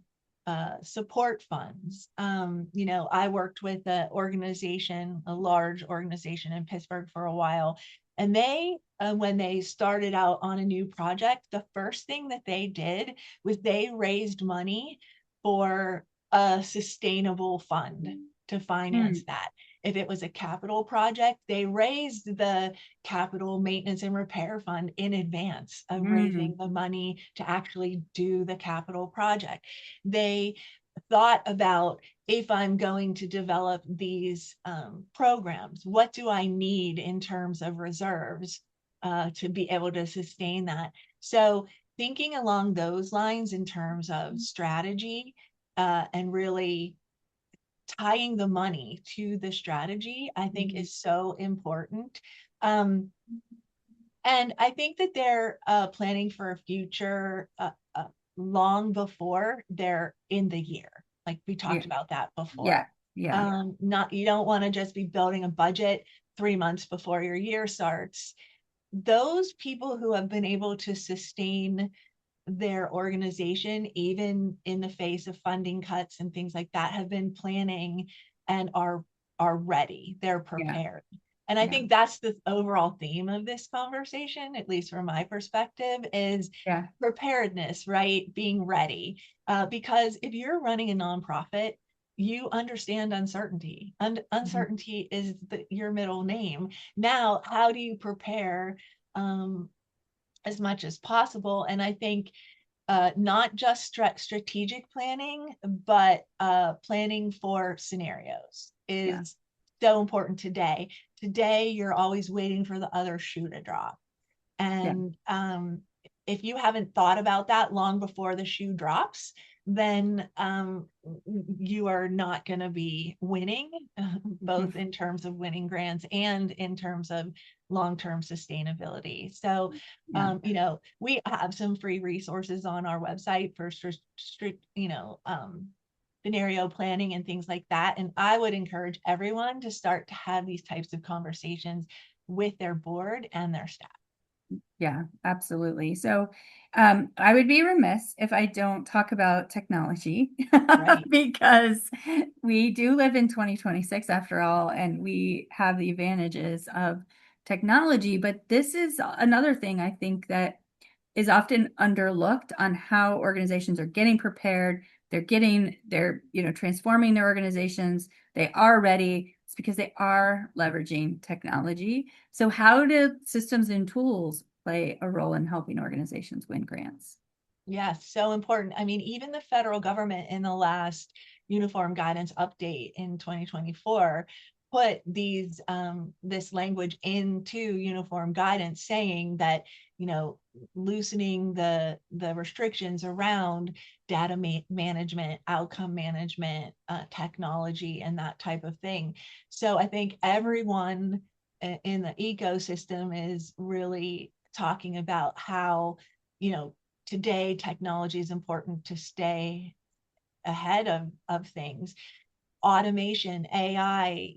Speaker 2: support funds? I worked with an organization, a large organization in Pittsburgh for a while, and they, when they started out on a new project, the first thing that they did was they raised money for a sustainable fund to finance that. If it was a capital project, they raised the capital maintenance and repair fund in advance of raising the money to actually do the capital project. They thought about, if I'm going to develop these programs, what do I need in terms of reserves to be able to sustain that? So thinking along those lines in terms of strategy and really tying the money to the strategy, I think is so important. And I think that they're planning for a future long before they're in the year. Like we talked
Speaker 1: Yeah.
Speaker 2: about that before.
Speaker 1: Yeah. Yeah.
Speaker 2: Not, you don't want to just be building a budget 3 months before your year starts. Those people who have been able to sustain their organization, even in the face of funding cuts and things like that, have been planning and are ready. They're
Speaker 1: Yeah.
Speaker 2: prepared. And I
Speaker 1: Yeah.
Speaker 2: think that's the overall theme of this conversation, at least from my perspective, is
Speaker 1: Yeah.
Speaker 2: preparedness, right? Being ready. Because if you're running a nonprofit, you understand uncertainty. And uncertainty is your middle name. Now, how do you prepare as much as possible? And I think not just strategic planning, but planning for scenarios
Speaker 1: Yeah.
Speaker 2: is so important today. Today, you're always waiting for the other shoe to drop.
Speaker 1: Yeah.
Speaker 2: And if you haven't thought about that long before the shoe drops, then you are not going to be winning, both in terms of winning grants and in terms of long-term sustainability. So,
Speaker 1: Yeah.
Speaker 2: we have some free resources on our website for scenario planning and things like that. And I would encourage everyone to start to have these types of conversations with their board and their staff.
Speaker 1: Yeah, absolutely. So I would be remiss if I don't talk about technology
Speaker 2: Right.
Speaker 1: because we do live in 2026 after all, and we have the advantages of technology. But this is another thing I think that is often underlooked on how organizations are getting prepared. They're transforming their organizations. They are ready. It's because they are leveraging technology. So how do systems and tools play a role in helping organizations win grants?
Speaker 2: Yes, so important. I mean, even the federal government in the last uniform guidance update in 2024 put this language into uniform guidance saying that, loosening the restrictions around data management, outcome management, technology, and that type of thing. So I think everyone in the ecosystem is really talking about how, today technology is important to stay ahead of things. Automation, AI,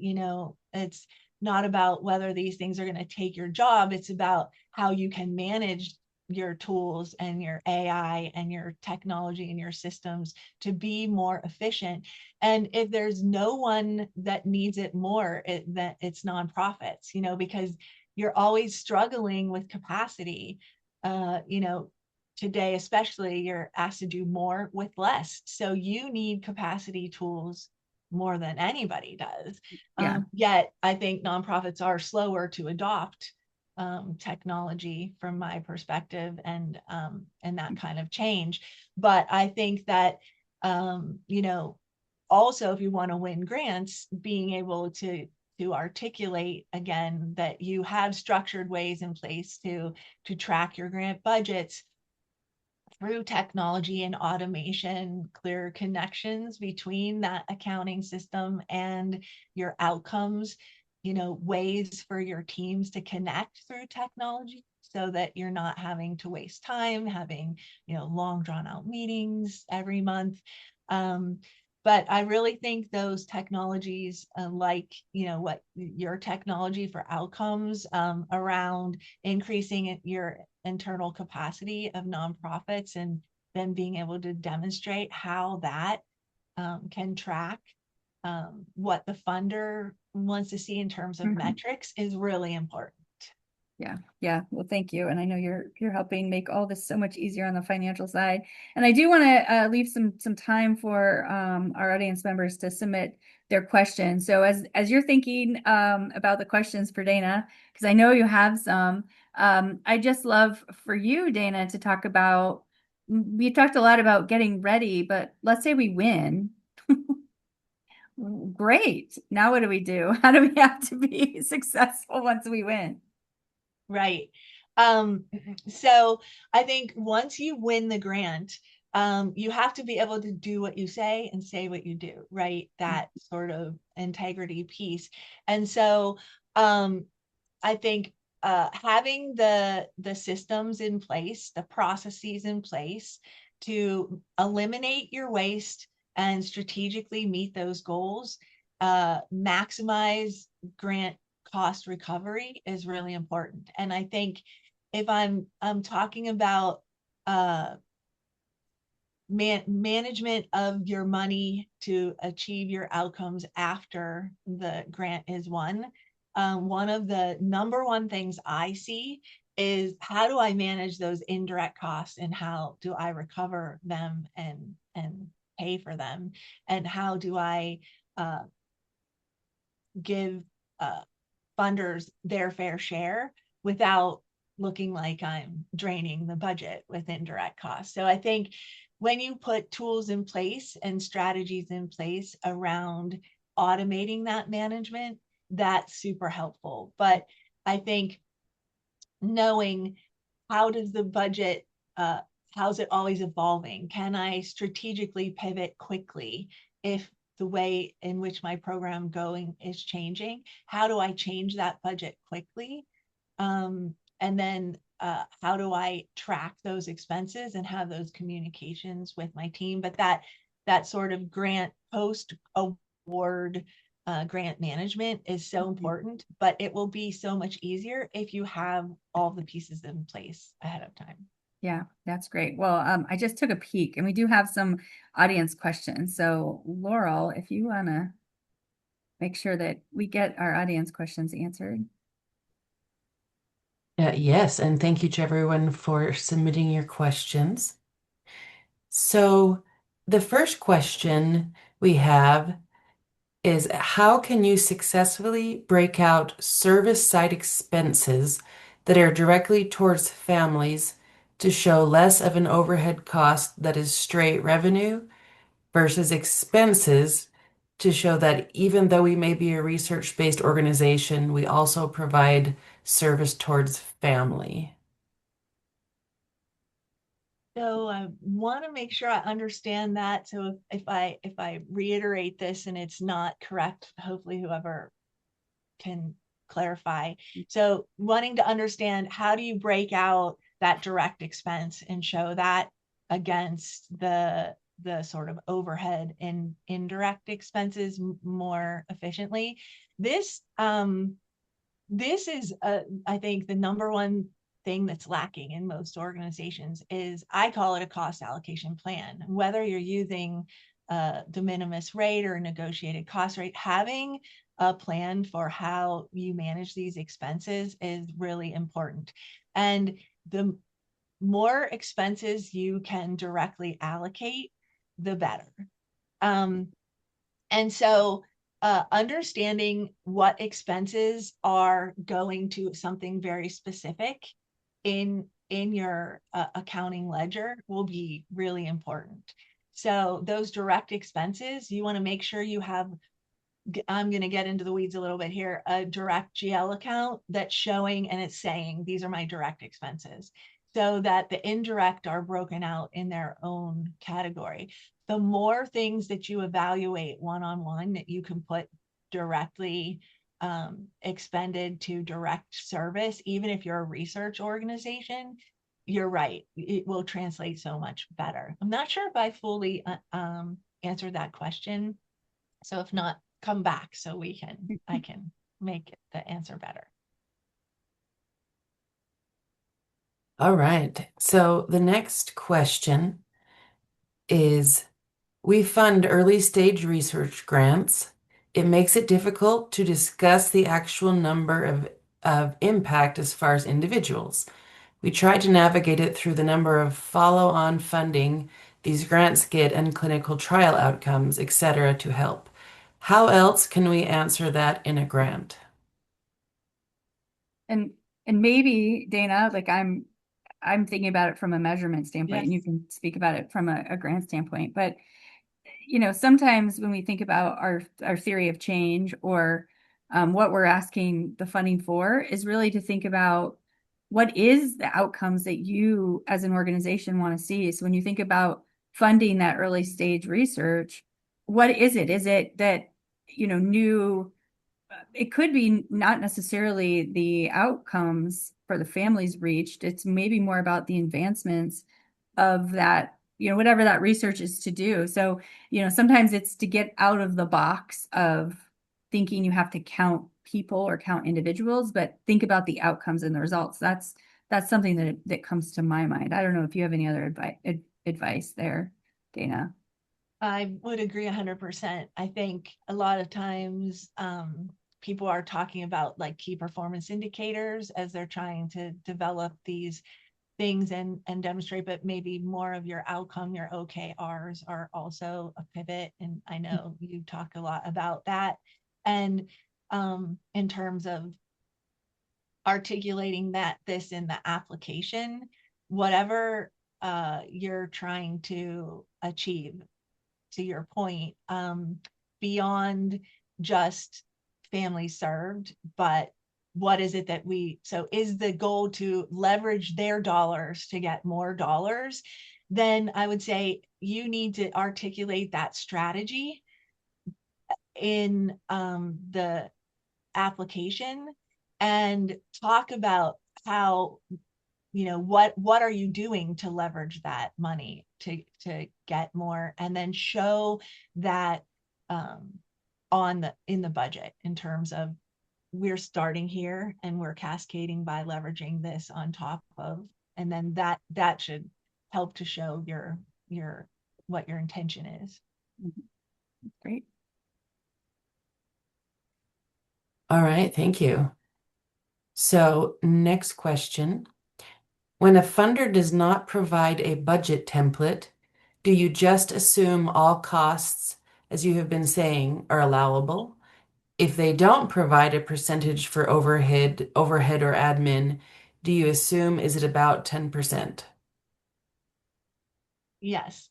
Speaker 2: it's not about whether these things are going to take your job. It's about how you can manage your tools and your AI and your technology and your systems to be more efficient. And if there's no one that needs it more, that it's nonprofits, because you're always struggling with capacity. Today, especially, you're asked to do more with less. So you need capacity tools more than anybody does.
Speaker 1: Yeah.
Speaker 2: Yet I think nonprofits are slower to adopt technology from my perspective, and that kind of change. But I think that also, if you want to win grants, being able to articulate again that you have structured ways in place to track your grant budgets through technology and automation, clear connections between that accounting system and your outcomes, ways for your teams to connect through technology so that you're not having to waste time having, long drawn out meetings every month. But I really think those technologies, like, what your technology for outcomes around increasing your internal capacity of nonprofits, and then being able to demonstrate how that can track what the funder wants to see in terms of metrics is really important.
Speaker 1: Yeah. Yeah. Well, thank you. And I know you're helping make all this so much easier on the financial side. And I do want to leave some time for our audience members to submit their questions. So as you're thinking about the questions for Dayna, because I know you have some, I just love for you, Dayna, to talk about. We talked a lot about getting ready, but let's say we win. Great. Now what do we do? How do we have to be successful once we win?
Speaker 2: Right. So I think once you win the grant, you have to be able to do what you say and say what you do, right? That sort of integrity piece. And so I think having the systems in place, the processes in place to eliminate your waste and strategically meet those goals, maximize grant cost recovery is really important. And I think if I'm talking about management of your money to achieve your outcomes after the grant is won, one of the number one things I see is how do I manage those indirect costs, and how do I recover them and pay for them, and how do I give funders their fair share without looking like I'm draining the budget with indirect costs. So I think when you put tools in place and strategies in place around automating that management, that's super helpful. But I think knowing how does the budget, how's it always evolving? Can I strategically pivot quickly if the way in which my program going is changing? How do I change that budget quickly? And then how do I track those expenses and have those communications with my team? But that sort of grant post award grant management is so important, but it will be so much easier if you have all the pieces in place ahead of time.
Speaker 1: Yeah, that's great. Well, I just took a peek and we do have some audience questions. So Laurel, if you want to make sure that we get our audience questions answered.
Speaker 3: Yes, and thank you to everyone for submitting your questions. So the first question we have is, how can you successfully break out service side expenses that are directly towards families to show less of an overhead cost that is straight revenue versus expenses to show that even though we may be a research-based organization, we also provide service towards family?
Speaker 2: So I want to make sure I understand that. So if I reiterate this and it's not correct, hopefully whoever can clarify. So wanting to understand, how do you break out that direct expense and show that against the sort of overhead and indirect expenses more efficiently? This this is, I think, the number one thing that's lacking in most organizations is, I call it a cost allocation plan. Whether you're using a de minimis rate or a negotiated cost rate, having a plan for how you manage these expenses is really important. And the more expenses you can directly allocate, the better. And so understanding what expenses are going to something very specific in your accounting ledger will be really important. So those direct expenses, you want to make sure you have, I'm going to get into the weeds a little bit here, a direct GL account that's showing and it's saying, these are my direct expenses, so that the indirect are broken out in their own category. The more things that you evaluate one-on-one that you can put directly expended to direct service, even if you're a research organization, you're right, it will translate so much better. I'm not sure if I fully answered that question. So if not, come back so I can make the answer better.
Speaker 3: All right. So the next question is, we fund early stage research grants. It makes it difficult to discuss the actual number of impact as far as individuals. We try to navigate it through the number of follow-on funding these grants get and clinical trial outcomes, etc., to help. How else can we answer that in a grant?
Speaker 1: And maybe, Dayna, like I'm thinking about it from a measurement standpoint, and you
Speaker 2: Yes.
Speaker 1: can speak about it from a grant standpoint. But sometimes when we think about our theory of change, or what we're asking the funding for, is really to think about what is the outcomes that you as an organization want to see. So when you think about funding that early stage research, what is it? Is it that, new, it could be not necessarily the outcomes for the families reached. It's maybe more about the advancements of that, whatever that research is to do. So, sometimes it's to get out of the box of thinking you have to count people or count individuals, but think about the outcomes and the results. That's something that comes to my mind. I don't know if you have any other advice there, Dayna.
Speaker 2: I would agree 100%. I think a lot of times people are talking about like key performance indicators as they're trying to develop these things and demonstrate, but maybe more of your outcome, your OKRs are also a pivot. And I know you talk a lot about that. And in terms of articulating this in the application, whatever you're trying to achieve, to your point, beyond just family served, but what is it that so is the goal to leverage their dollars to get more dollars? Then I would say you need to articulate that strategy in the application and talk about how, what are you doing to leverage that money to get more, and then show that in the budget, in terms of, we're starting here and we're cascading by leveraging this on top of, and then that should help to show your what your intention is.
Speaker 1: Great.
Speaker 3: All right, thank you. So next question. When a funder does not provide a budget template, do you just assume all costs, as you have been saying, are allowable? If they don't provide a percentage for overhead or admin, do you assume, is it about 10%?
Speaker 2: Yes,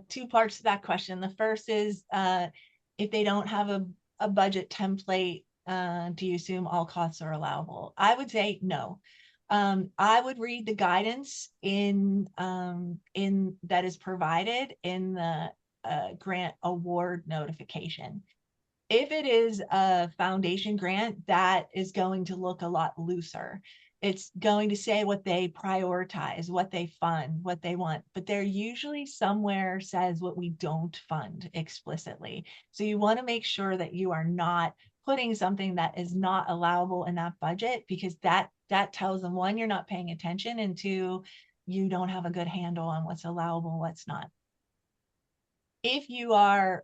Speaker 2: two parts to that question. The first is, if they don't have a budget template, do you assume all costs are allowable? I would say no. I would read the guidance in that is provided in the grant award notification. If it is a foundation grant, that is going to look a lot looser. It's going to say what they prioritize, what they fund, what they want, but there usually somewhere says what we don't fund explicitly. So you want to make sure that you are not putting something that is not allowable in that budget, because that tells them, one, you're not paying attention, and two, you don't have a good handle on what's allowable, what's not. If you are,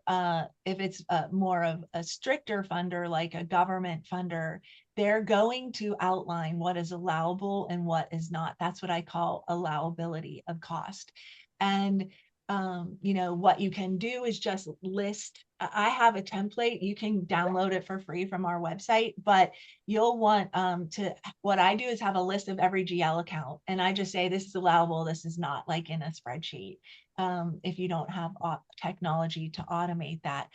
Speaker 2: if it's more of a stricter funder, like a government funder, they're going to outline what is allowable and what is not. That's what I call allowability of cost. And what you can do is just list. I have a template. You can download it for free from our website, but you'll want what I do is have a list of every GL account, and I just say this is allowable, this is not, like in a spreadsheet. If you don't have technology to automate that.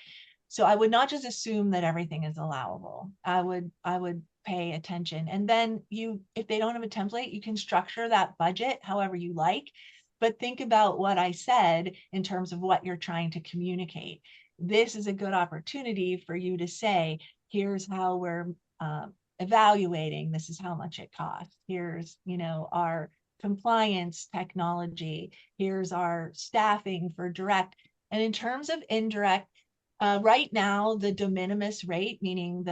Speaker 2: So I would not just assume that everything is allowable. I would pay attention. And then if they don't have a template, you can structure that budget however you like, but think about what I said in terms of what you're trying to communicate. This is a good opportunity for you to say, here's how we're evaluating, this is how much it costs. Here's, our compliance technology. Here's our staffing for direct. And in terms of indirect, right now, the de minimis rate, meaning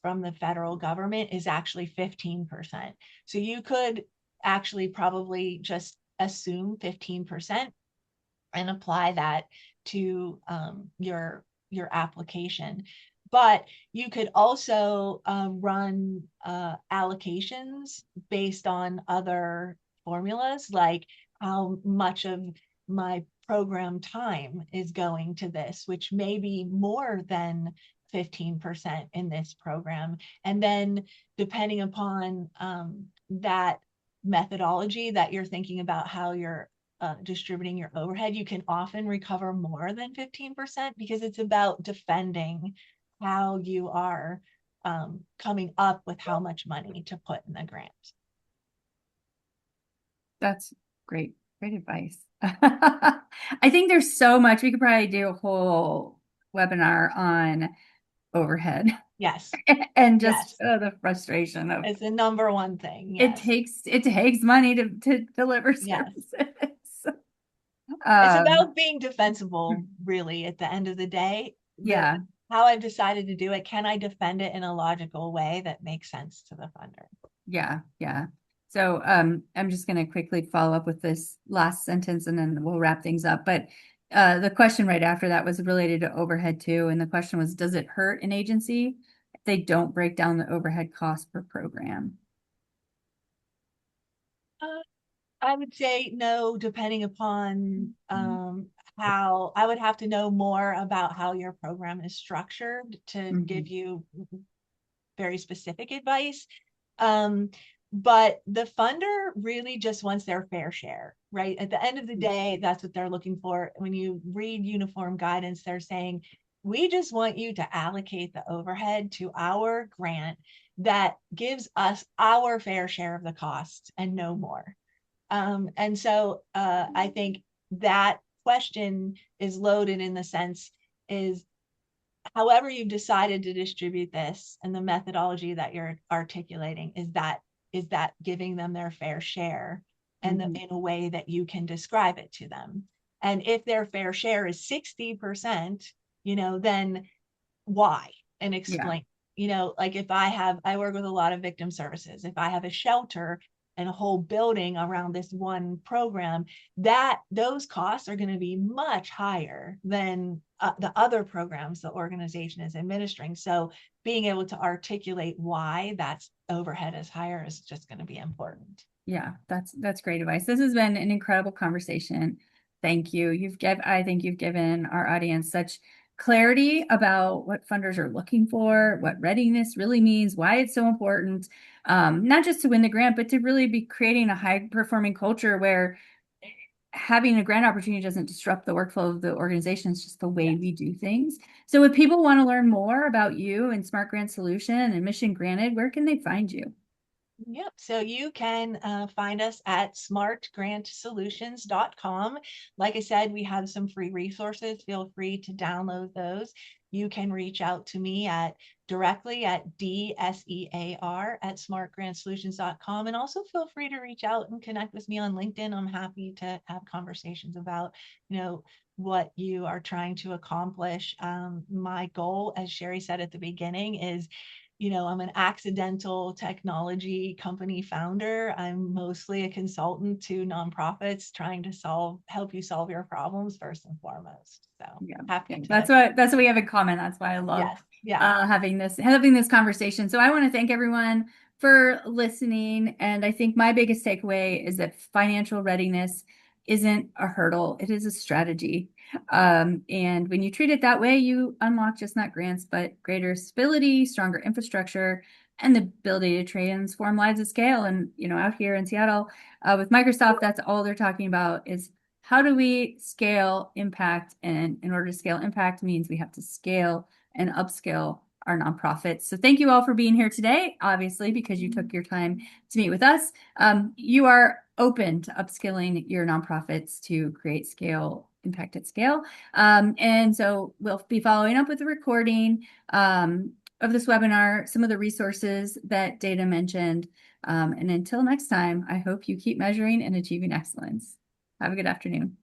Speaker 2: from the federal government, is actually 15%. So you could actually probably just assume 15% and apply that to your application. But you could also run allocations based on other formulas, like how much of my program time is going to this, which may be more than 15% in this program. And then depending upon that methodology that you're thinking about, how you're distributing your overhead, you can often recover more than 15%, because it's about defending how you are coming up with how much money to put in the grant.
Speaker 1: That's great advice. I think there's so much. We could probably do a whole webinar on overhead.
Speaker 2: Yes.
Speaker 1: And just the frustration of
Speaker 2: it's the number one thing.
Speaker 1: Yes. It takes money to deliver services.
Speaker 2: Yes. It's about being defensible, really, at the end of the day.
Speaker 1: Yeah.
Speaker 2: How I've decided to do it, can I defend it in a logical way that makes sense to the funder?
Speaker 1: Yeah. So I'm just going to quickly follow up with this last sentence, and then we'll wrap things up. But the question right after that was related to overhead too. And the question was, does it hurt an agency if they don't break down the overhead cost per program?
Speaker 2: I would say no, depending upon how. I would have to know more about how your program is structured to give you very specific advice. But the funder really just wants their fair share, right? At the end of the day, that's what they're looking for. When you read uniform guidance, they're saying, we just want you to allocate the overhead to our grant that gives us our fair share of the costs and no more. And so I think that question is loaded in the sense is, however you've decided to distribute this and the methodology that you're articulating, is that giving them their fair share and in a way that you can describe it to them. And if their fair share is 60%, then why? And explain. Like if I work with a lot of victim services. If I have a shelter and a whole building around this one program, those costs are going to be much higher than the other programs the organization is administering. So being able to articulate why that overhead is higher is just going to be important.
Speaker 1: Yeah, that's great advice. This has been an incredible conversation. Thank you. I think you've given our audience such clarity about what funders are looking for, what readiness really means, why it's so important, not just to win the grant, but to really be creating a high-performing culture where having a grant opportunity doesn't disrupt the workflow of the organization. It's just the way we do things. So if people want to learn more about you and Smart Grant Solution and Mission Granted, where can they find you?
Speaker 2: Yep. So you can find us at smartgrantsolutions.com. Like I said, we have some free resources. Feel free to download those. you can reach out to me directly at dsear@smartgrantsolutions.com. And also feel free to reach out and connect with me on LinkedIn. I'm happy to have conversations about, what you are trying to accomplish. My goal, as Sheri said at the beginning, is I'm an accidental technology company founder. I'm mostly a consultant to nonprofits trying to help you solve your problems first and foremost. So
Speaker 1: Yeah,
Speaker 2: happy to.
Speaker 1: that's what we have in common. That's why I love having this conversation. So I want to thank everyone for listening. And I think my biggest takeaway is that financial readiness isn't a hurdle, it is a strategy. And when you treat it that way, you unlock just not grants, but greater stability, stronger infrastructure, and the ability to transform lives at scale. And out here in Seattle, with Microsoft, that's all they're talking about is how do we scale impact? And in order to scale impact means we have to scale and upscale our nonprofits. So thank you all for being here today, obviously, because you took your time to meet with us. You are open to upskilling your nonprofits to create impact at scale. And so we'll be following up with a recording of this webinar, some of the resources that Dayna mentioned. And until next time, I hope you keep measuring and achieving excellence. Have a good afternoon.